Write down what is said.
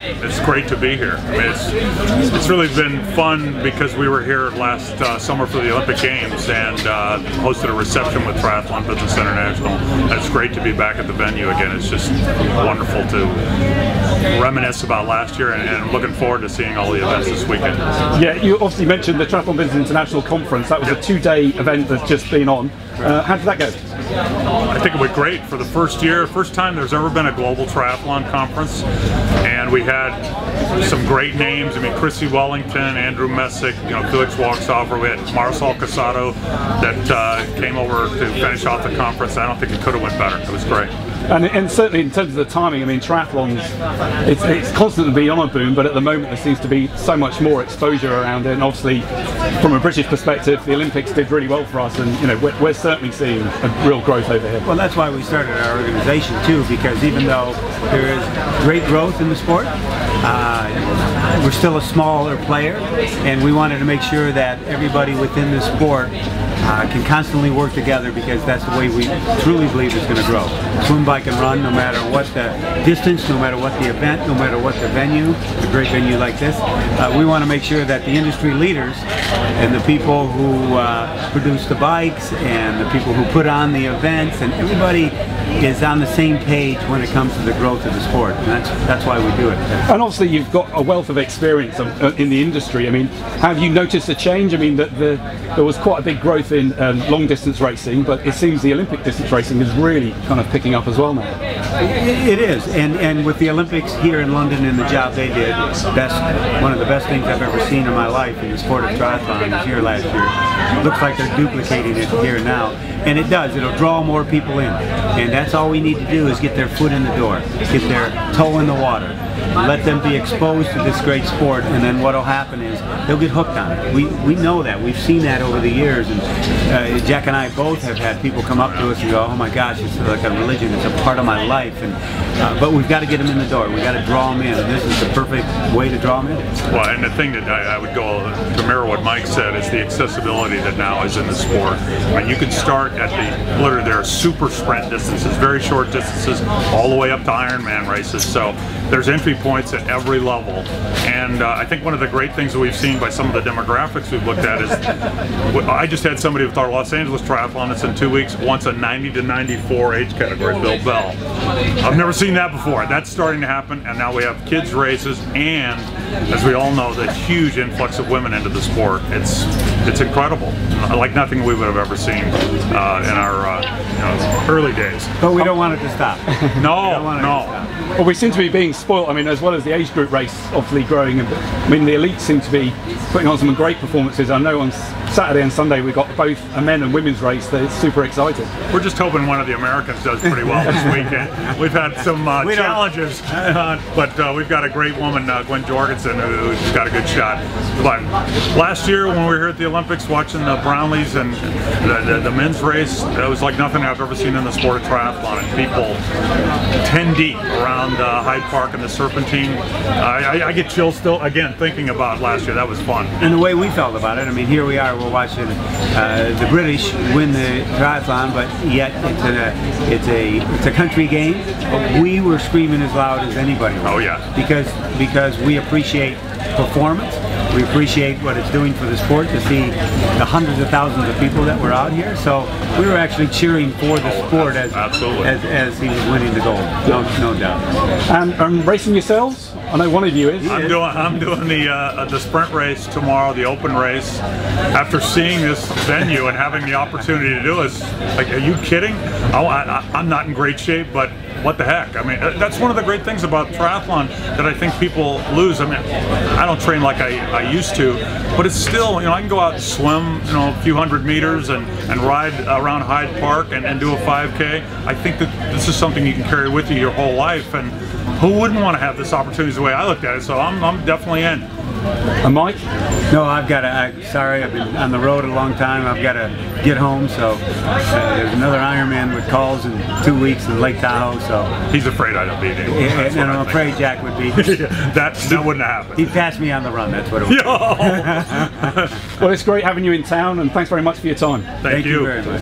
It's great to be here. I mean, it's really been fun because we were here last summer for the Olympic Games and hosted a reception with Triathlon Business International. And it's great to be back at the venue again. It's just wonderful to reminisce about last year and looking forward to seeing all the events this weekend. Yeah, you obviously mentioned the Triathlon Business International Conference. That was a 2-day event that's just been on. How did that go? I think it went great for the first time there's ever been a global triathlon conference, and we had some great names. I mean, Chrissy Wellington, Andrew Messick, Felix Walksoffer. We had Marcel Casado that came over to finish off the conference. I don't think it could have went better. It was great. And certainly in terms of the timing, I mean, triathlons, it's constantly been on a boom, but at the moment there seems to be so much more exposure around it. And obviously, from a British perspective, the Olympics did really well for us, and we're certainly seeing a real growth over here. Well, that's why we started our organization too, because even though there is great growth in the sport, we're still a smaller player, and we wanted to make sure that everybody within the sport can constantly work together, because that's the way we truly believe it's going to grow. Swim, bike, and run, no matter what the distance, no matter what the event, no matter what the venue, a great venue like this, we want to make sure that the industry leaders and the people who produce the bikes and the people who put on the events, and everybody is on the same page when it comes to the growth of the sport, and that's why we do it. And obviously you've got a wealth of experience in the industry. I mean, have you noticed a change? I mean, there was quite a big growth in long distance racing, but it seems the Olympic distance racing is really kind of picking up as well now. It is, and with the Olympics here in London and the job they did, one of the best things I've ever seen in my life in the sport of triathlon was here last year. It looks like they're duplicating it here now, and it does. It'll draw more people in, and that's all we need to do is get their foot in the door, get their toe in the water, let them be exposed to this great sport, and then what'll happen is they'll get hooked on it. We know that. We've seen that over the years, and Jack and I both have had people come up to us and go, "Oh my gosh, it's like a religion. It's a part of my life." But we've got to get them in the door. We've got to draw them in, and this is the perfect way to draw them in. Well, and the thing that I would go to mirror what Mike said is the accessibility that now is in the sport. I mean, you could start at literally there are super sprint distances, very short distances, all the way up to Ironman races. So there's entry points at every level, and I think one of the great things that we've seen by some of the demographics we've looked at is, I just had somebody with our Los Angeles Triathlon that's in 2 weeks wants a 90 to 94 age category, Bill Bell. I've never seen that before. That's starting to happen, and now we have kids races, and as we all know, the huge influx of women into the sport. It's incredible, like nothing we would have ever seen in our early days. But we don't want it to stop. No. Well, we seem to be being spoilt. I mean, as well as the age group race obviously growing, I mean, the elites seem to be putting on some great performances. I know on Saturday and Sunday we got both a men and women's race. They're super excited. We're just hoping one of the Americans does pretty well this weekend. We've had some challenges, but we've got a great woman, Gwen Jorgensen, who's got a good shot. But last year when we were here at the Olympics watching the Brownlees and the men's race, it was like nothing I've ever seen in the sport of triathlon, and people 10 deep around Hyde Park and the Serpentine. I get chills still, again, thinking about last year. That was fun. And the way we felt about it, I mean, here we are, we're watching the British win the triathlon, but yet it's a country game. But we were screaming as loud as anybody was. Oh yeah. Because we appreciate performance. We appreciate what it's doing for the sport, to see the hundreds of thousands of people that were out here. So we were actually cheering for the sport as he was winning the gold. No doubt. And racing yourselves? I know one of you is. I'm doing the sprint race tomorrow, the open race. After seeing this venue and having the opportunity to do this, like, are you kidding? I'm not in great shape, but what the heck? I mean, that's one of the great things about triathlon that I think people lose. I mean, I don't train like I used to, but it's still, I can go out and swim, a few hundred meters and ride around Hyde Park and do a 5K. I think that this is something you can carry with you your whole life, and who wouldn't want to have this opportunity, is the way I looked at it, so I'm definitely in. And Mike? No, sorry, I've been on the road a long time. I've got to get home, so there's another Ironman with calls in 2 weeks in Lake Tahoe, so. He's afraid I don't beat him. And I'm afraid Jack would beat me. that wouldn't happen. He'd pass me on the run, that's what it would be. Well, it's great having you in town, and thanks very much for your time. Thank you very much.